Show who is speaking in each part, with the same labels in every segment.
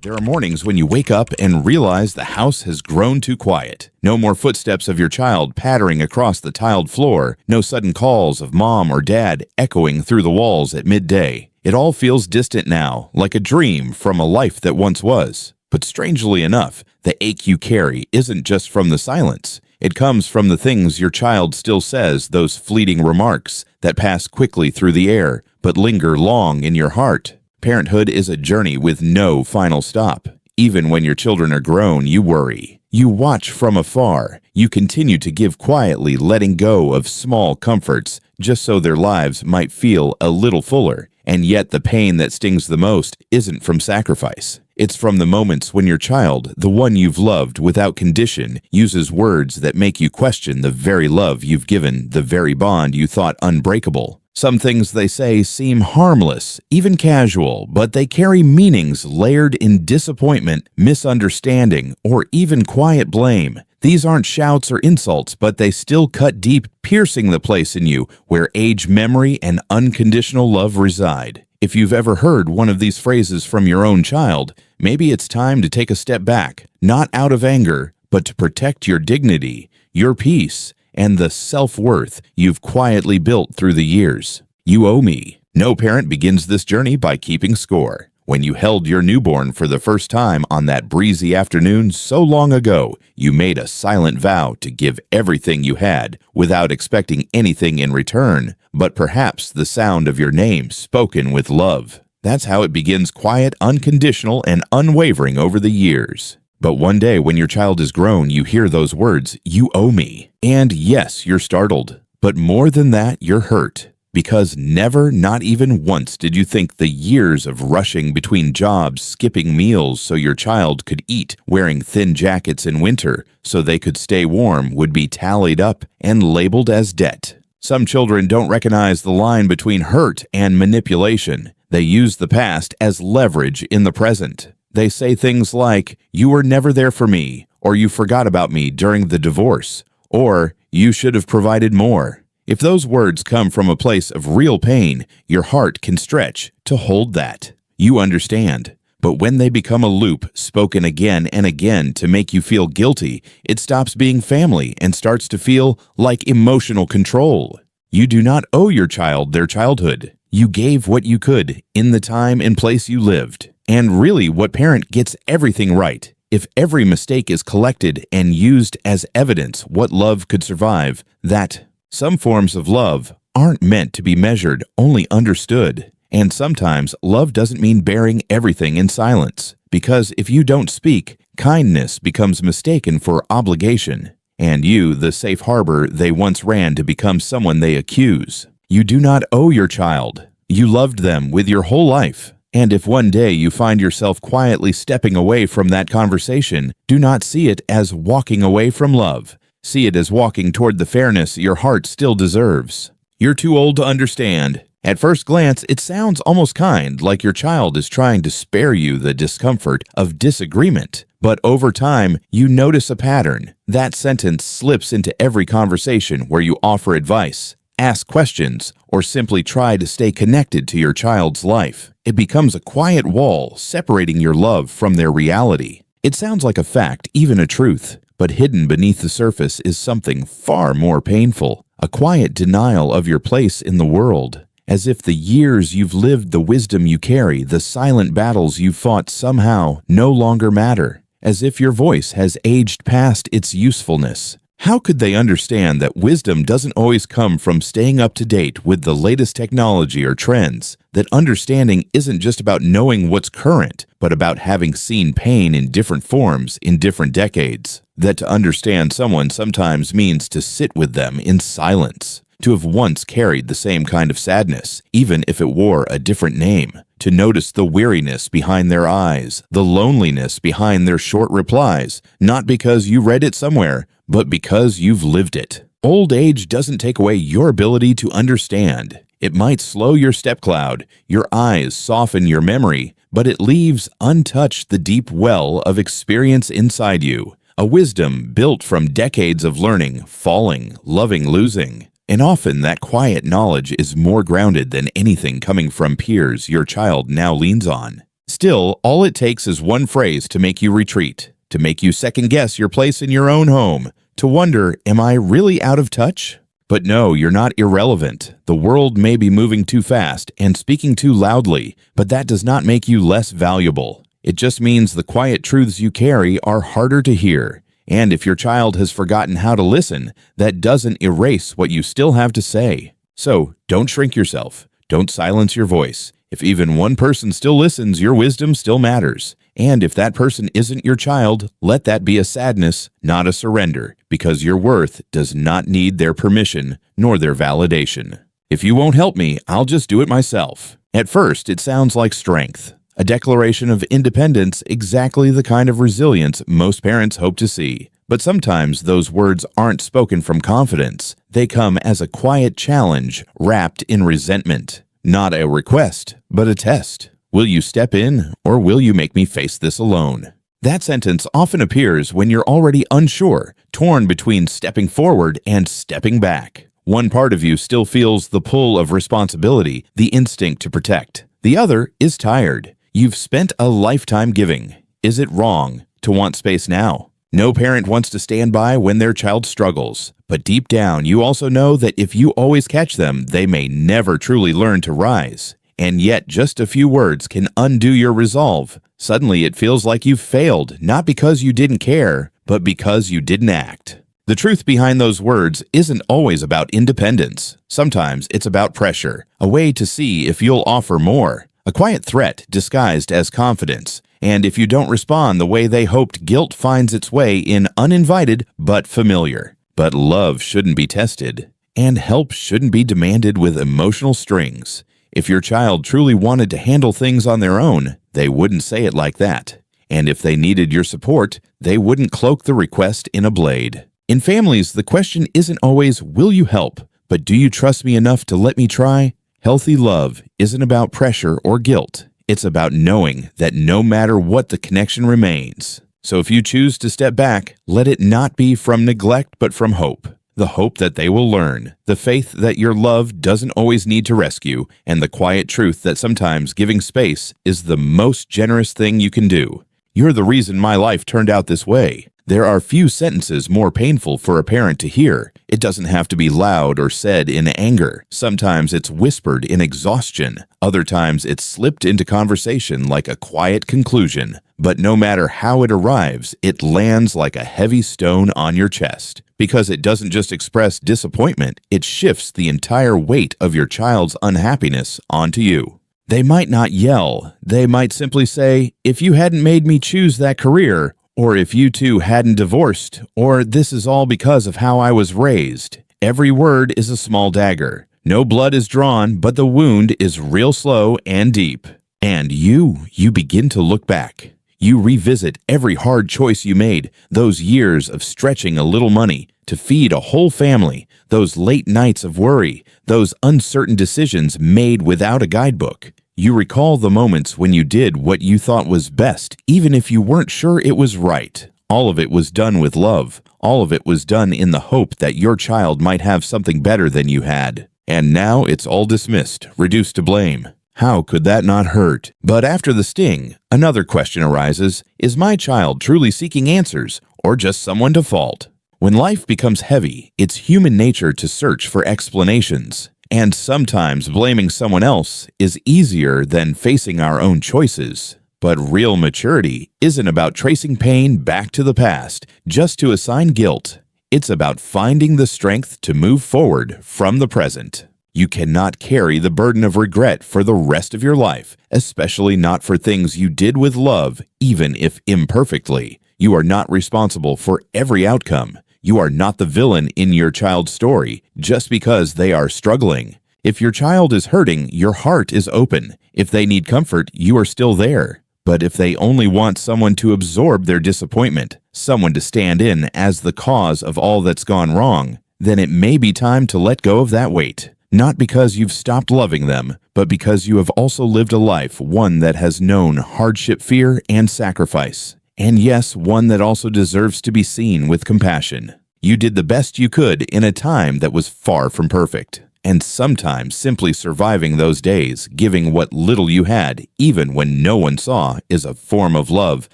Speaker 1: There are mornings when you wake up and realize the house has grown too quiet. No more footsteps of your child pattering across the tiled floor, no sudden calls of mom or dad echoing through the walls at midday. It all feels distant now, like a dream from a life that once was. But strangely enough, the ache you carry isn't just from the silence. It comes from the things your child still says, those fleeting remarks that pass quickly through the air, but linger long in your heart. Parenthood is a journey with no final stop. Even when your children are grown, you worry. You watch from afar. You continue to give quietly, letting go of small comforts just so their lives might feel a little fuller. And yet the pain that stings the most isn't from sacrifice. It's from the moments when your child, the one you've loved without condition, uses words that make you question the very love you've given, the very bond you thought unbreakable. Some things they say seem harmless, even casual, but they carry meanings layered in disappointment, misunderstanding, or even quiet blame. These aren't shouts or insults, but they still cut deep, piercing the place in you where age, memory, and unconditional love reside. If you've ever heard one of these phrases from your own child, maybe it's time to take a step back, not out of anger, but to protect your dignity, your peace, and the self-worth you've quietly built through the years. You owe me. No parent begins this journey by keeping score. When you held your newborn for the first time on that breezy afternoon so long ago, you made a silent vow to give everything you had without expecting anything in return, but perhaps the sound of your name spoken with love. That's how it begins, quiet, unconditional, and unwavering over the years. But one day when your child is grown, you hear those words, "You owe me." And yes, you're startled. But more than that, you're hurt. Because never, not even once, did you think the years of rushing between jobs, skipping meals so your child could eat, wearing thin jackets in winter so they could stay warm would be tallied up and labeled as debt. Some children don't recognize the line between hurt and manipulation. They use the past as leverage in the present. They say things like, "You were never there for me," or "You forgot about me during the divorce," or "You should have provided more." If those words come from a place of real pain, your heart can stretch to hold that. You understand. But when they become a loop spoken again and again to make you feel guilty, it stops being family and starts to feel like emotional control. You do not owe your child their childhood. You gave what you could in the time and place you lived. And really, what parent gets everything right? If every mistake is collected and used as evidence what love could survive, that some forms of love aren't meant to be measured, only understood. And sometimes love doesn't mean bearing everything in silence. Because if you don't speak, kindness becomes mistaken for obligation. And you, the safe harbor they once ran to become someone they accuse. You do not owe your child. You loved them with your whole life. And if one day you find yourself quietly stepping away from that conversation, do not see it as walking away from love. See it as walking toward the fairness your heart still deserves. You're too old to understand. At first glance, it sounds almost kind, like your child is trying to spare you the discomfort of disagreement. But over time, you notice a pattern. That sentence slips into every conversation where you offer advice, ask questions, or simply try to stay connected to your child's life. It becomes a quiet wall separating your love from their reality. It sounds like a fact, even a truth, but hidden beneath the surface is something far more painful, a quiet denial of your place in the world. As if the years you've lived, the wisdom you carry, the silent battles you've fought somehow no longer matter. As if your voice has aged past its usefulness. How could they understand that wisdom doesn't always come from staying up to date with the latest technology or trends? That understanding isn't just about knowing what's current, but about having seen pain in different forms in different decades. That to understand someone sometimes means to sit with them in silence. To have once carried the same kind of sadness, even if it wore a different name. To notice the weariness behind their eyes, the loneliness behind their short replies, not because you read it somewhere, but because you've lived it. Old age doesn't take away your ability to understand. It might slow your step cloud, your eyes soften your memory, but it leaves untouched the deep well of experience inside you. A wisdom built from decades of learning, falling, loving, losing. And often that quiet knowledge is more grounded than anything coming from peers your child now leans on. Still, all it takes is one phrase to make you retreat, to make you second-guess your place in your own home, to wonder, am I really out of touch? But no, you're not irrelevant. The world may be moving too fast and speaking too loudly, but that does not make you less valuable. It just means the quiet truths you carry are harder to hear. And if your child has forgotten how to listen, that doesn't erase what you still have to say. So, don't shrink yourself. Don't silence your voice. If even one person still listens, your wisdom still matters. And if that person isn't your child, let that be a sadness, not a surrender, because your worth does not need their permission nor their validation. If you won't help me, I'll just do it myself. At first, it sounds like strength, a declaration of independence, exactly the kind of resilience most parents hope to see. But sometimes those words aren't spoken from confidence. They come as a quiet challenge wrapped in resentment. Not a request, but a test. Will you step in, or will you make me face this alone? That sentence often appears when you're already unsure, torn between stepping forward and stepping back. One part of you still feels the pull of responsibility, the instinct to protect. The other is tired. You've spent a lifetime giving. Is it wrong to want space now? No parent wants to stand by when their child struggles, but deep down you also know that if you always catch them, they may never truly learn to rise. And yet just a few words can undo your resolve. Suddenly it feels like you've failed, not because you didn't care, but because you didn't act. The truth behind those words isn't always about independence. Sometimes it's about pressure, a way to see if you'll offer more, a quiet threat disguised as confidence. And if you don't respond the way they hoped, guilt finds its way in uninvited but familiar. But love shouldn't be tested, and help shouldn't be demanded with emotional strings. If your child truly wanted to handle things on their own, they wouldn't say it like that. And if they needed your support, they wouldn't cloak the request in a blade. In families, the question isn't always, will you help? But do you trust me enough to let me try? Healthy love isn't about pressure or guilt. It's about knowing that no matter what, the connection remains. So if you choose to step back, let it not be from neglect but from hope. The hope that they will learn, the faith that your love doesn't always need to rescue, and the quiet truth that sometimes giving space is the most generous thing you can do. You're the reason my life turned out this way. There are few sentences more painful for a parent to hear. It doesn't have to be loud or said in anger. Sometimes it's whispered in exhaustion. Other times it's slipped into conversation like a quiet conclusion. But no matter how it arrives, it lands like a heavy stone on your chest. Because it doesn't just express disappointment, it shifts the entire weight of your child's unhappiness onto you. They might not yell. They might simply say, if you hadn't made me choose that career, or if you two hadn't divorced, or this is all because of how I was raised. Every word is a small dagger. No blood is drawn, but the wound is real slow and deep. And you begin to look back. You revisit every hard choice you made, those years of stretching a little money to feed a whole family, those late nights of worry, those uncertain decisions made without a guidebook. You recall the moments when you did what you thought was best, even if you weren't sure it was right. All of it was done with love. All of it was done in the hope that your child might have something better than you had. And now it's all dismissed, reduced to blame. How could that not hurt? But after the sting, another question arises. Is my child truly seeking answers, or just someone to fault? When life becomes heavy, it's human nature to search for explanations. And sometimes blaming someone else is easier than facing our own choices. But real maturity isn't about tracing pain back to the past just to assign guilt. It's about finding the strength to move forward from the present. You cannot carry the burden of regret for the rest of your life, especially not for things you did with love, even if imperfectly. You are not responsible for every outcome. You are not the villain in your child's story just because they are struggling. If your child is hurting, your heart is open. If they need comfort, you are still there. But if they only want someone to absorb their disappointment, someone to stand in as the cause of all that's gone wrong, then it may be time to let go of that weight. Not because you've stopped loving them, but because you have also lived a life, one that has known hardship, fear, and sacrifice. And yes, one that also deserves to be seen with compassion. You did the best you could in a time that was far from perfect. and sometimes simply surviving those days, giving what little you had, even when no one saw, is a form of love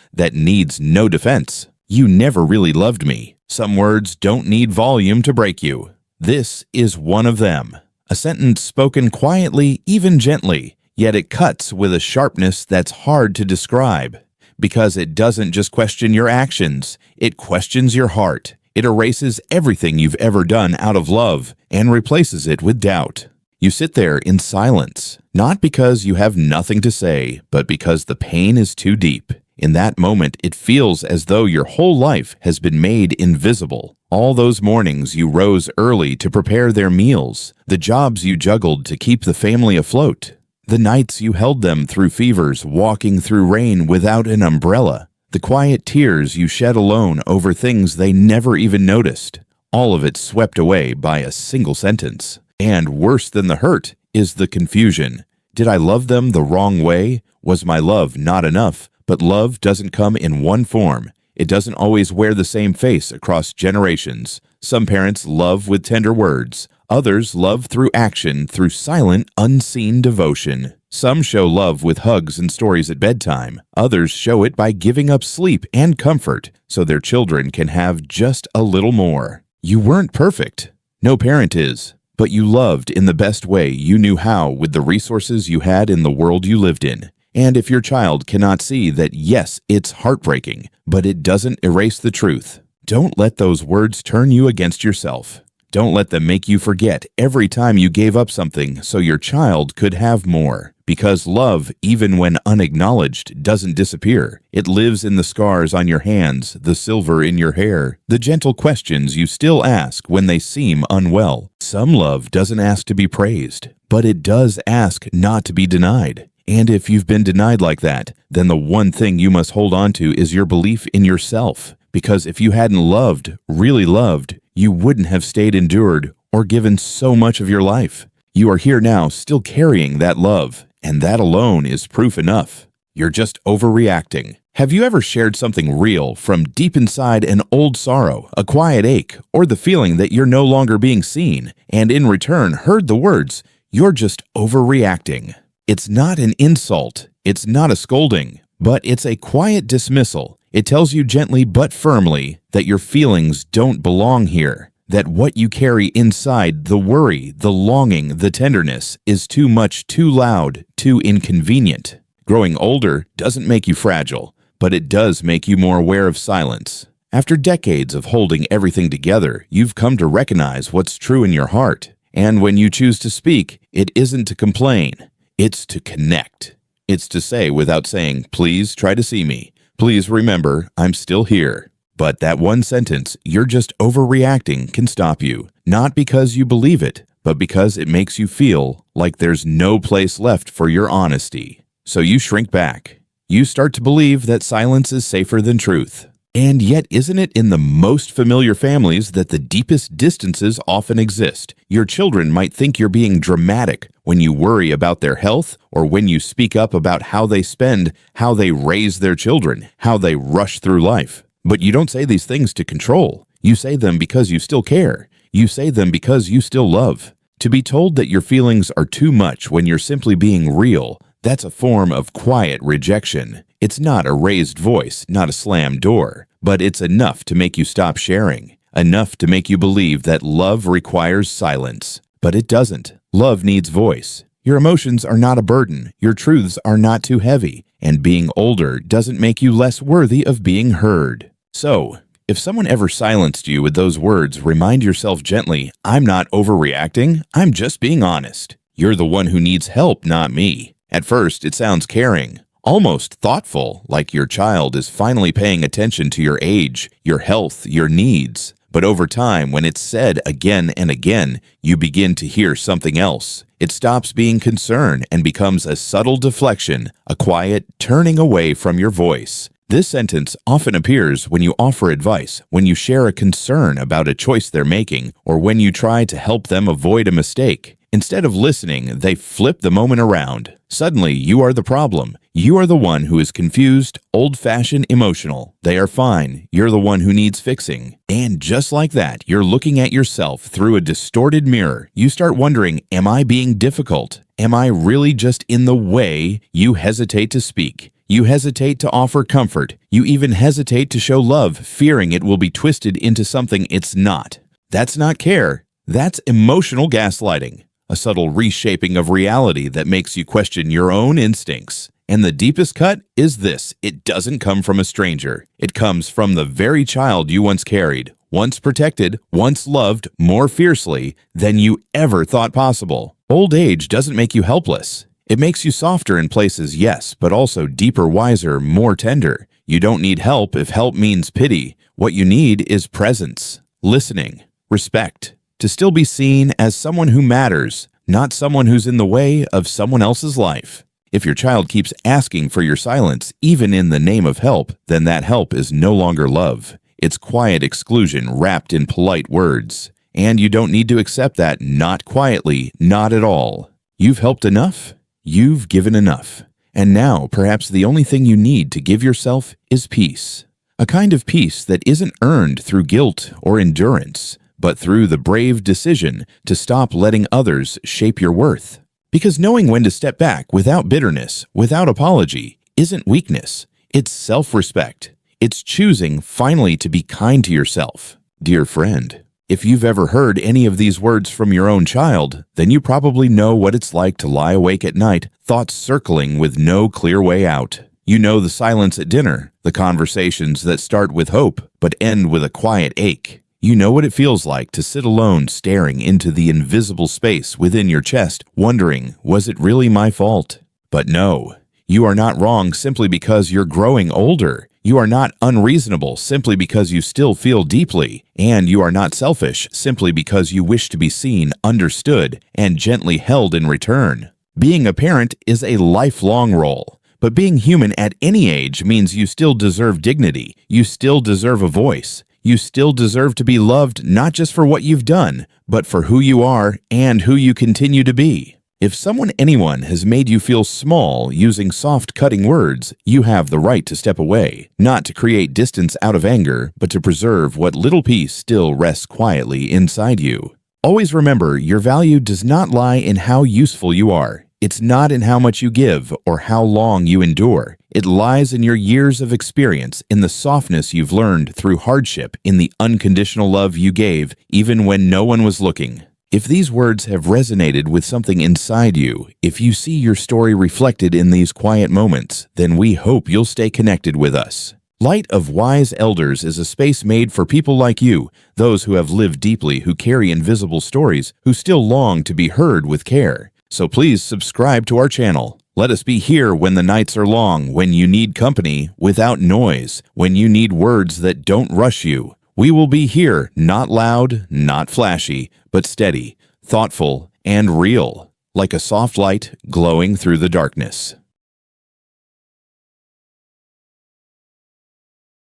Speaker 1: that needs no defense. You never really loved me. Some words don't need volume to break you. This is one of them. A sentence spoken quietly, even gently, yet it cuts with a sharpness that's hard to describe. Because it doesn't just question your actions, it questions your heart. It erases everything you've ever done out of love and replaces it with doubt. You sit there in silence, not because you have nothing to say, but because the pain is too deep. In that moment, it feels as though your whole life has been made invisible. All those mornings you rose early to prepare their meals, the jobs you juggled to keep the family afloat, the nights you held them through fevers, walking through rain without an umbrella, the quiet tears you shed alone over things they never even noticed, all of it swept away by a single sentence. And worse than the hurt is the confusion. Did I love them the wrong way? Was my love not enough? But love doesn't come in one form. It doesn't always wear the same face across generations. Some parents love with tender words. Others love through action, through silent, unseen devotion. Some show love with hugs and stories at bedtime. Others show it by giving up sleep and comfort so their children can have just a little more. You weren't perfect. No parent is. But you loved in the best way you knew how with the resources you had in the world you lived in. And if your child cannot see that, yes, it's heartbreaking, but it doesn't erase the truth, don't let those words turn you against yourself. Don't let them make you forget every time you gave up something so your child could have more. Because love, even when unacknowledged, doesn't disappear. It lives in the scars on your hands, the silver in your hair, the gentle questions you still ask when they seem unwell. Some love doesn't ask to be praised, but it does ask not to be denied. And if you've been denied like that, then the one thing you must hold on to is your belief in yourself. Because if you hadn't loved, really loved, you wouldn't have stayed endured or given so much of your life. You are here now still carrying that love, and that alone is proof enough. You're just overreacting. Have you ever shared something real from deep inside an old sorrow, a quiet ache, or the feeling that you're no longer being seen, and in return heard the words, "You're just overreacting"? It's not an insult, it's not a scolding, but it's a quiet dismissal. It tells you gently but firmly that your feelings don't belong here, that what you carry inside, the worry, the longing, the tenderness, is too much, too loud, too inconvenient. Growing older doesn't make you fragile, but it does make you more aware of silence. After decades of holding everything together, you've come to recognize what's true in your heart. And when you choose to speak, it isn't to complain. It's to connect. It's to say without saying, "Please try to see me. Please remember, I'm still here." But that one sentence, "You're just overreacting," can stop you. Not because you believe it, but because it makes you feel like there's no place left for your honesty. So you shrink back. You start to believe that silence is safer than truth. And yet, isn't it in the most familiar families that the deepest distances often exist? Your children might think you're being dramatic when you worry about their health, or when you speak up about how they spend, how they raise their children, how they rush through life. But you don't say these things to control. You say them because you still care. You say them because you still love. To be told that your feelings are too much when you're simply being real, that's a form of quiet rejection. It's not a raised voice, not a slammed door, but it's enough to make you stop sharing, enough to make you believe that love requires silence. But it doesn't. Love needs voice. Your emotions are not a burden. Your truths are not too heavy. And being older doesn't make you less worthy of being heard. So, if someone ever silenced you with those words, remind yourself gently, "I'm not overreacting. I'm just being honest. You're the one who needs help, not me." At first, it sounds caring, almost thoughtful, like your child is finally paying attention to your age, your health, your needs. But over time, when it's said again and again, you begin to hear something else. It stops being concern and becomes a subtle deflection, a quiet turning away from your voice. This sentence often appears when you offer advice, when you share a concern about a choice they're making, or when you try to help them avoid a mistake. Instead of listening, they flip the moment around. Suddenly, you are the problem. You are the one who is confused, old-fashioned, emotional. They are fine. You're the one who needs fixing. And just like that, you're looking at yourself through a distorted mirror. You start wondering, am I being difficult? Am I really just in the way? You hesitate to speak. You hesitate to offer comfort. You even hesitate to show love, fearing it will be twisted into something it's not. That's not care. That's emotional gaslighting, a subtle reshaping of reality that makes you question your own instincts. And the deepest cut is this: it doesn't come from a stranger. It comes from the very child you once carried, once protected, once loved more fiercely than you ever thought possible. Old age doesn't make you helpless. It makes you softer in places, yes, but also deeper, wiser, more tender. You don't need help if help means pity. What you need is presence, listening, respect, to still be seen as someone who matters, not someone who's in the way of someone else's life. If your child keeps asking for your silence, even in the name of help, then that help is no longer love. It's quiet exclusion wrapped in polite words. And you don't need to accept that, not quietly, not at all. You've helped enough. You've given enough. And now, perhaps the only thing you need to give yourself is peace. A kind of peace that isn't earned through guilt or endurance, but through the brave decision to stop letting others shape your worth. Because knowing when to step back without bitterness, without apology, isn't weakness. It's self-respect. It's choosing finally to be kind to yourself. Dear friend, if you've ever heard any of these words from your own child, then you probably know what it's like to lie awake at night, thoughts circling with no clear way out. You know the silence at dinner, the conversations that start with hope but end with a quiet ache. You know what it feels like to sit alone staring into the invisible space within your chest, wondering, was it really my fault? But no, you are not wrong simply because you're growing older. You are not unreasonable simply because you still feel deeply. And you are not selfish simply because you wish to be seen, understood, and gently held in return. Being a parent is a lifelong role. But being human at any age means you still deserve dignity. You still deserve a voice. You still deserve to be loved not just for what you've done, but for who you are and who you continue to be. If anyone has made you feel small using soft, cutting words, you have the right to step away, not to create distance out of anger, but to preserve what little peace still rests quietly inside you. Always remember, your value does not lie in how useful you are. It's not in how much you give or how long you endure. It lies in your years of experience, in the softness you've learned through hardship, in the unconditional love you gave even when no one was looking. If these words have resonated with something inside you, if you see your story reflected in these quiet moments, then we hope you'll stay connected with us. Light of Wise Elders is a space made for people like you, those who have lived deeply, who carry invisible stories, who still long to be heard with care. So please subscribe to our channel. Let us be here when the nights are long, when you need company without noise, when you need words that don't rush you. We will be here, not loud, not flashy, but steady, thoughtful, and real, like a soft light glowing through the darkness.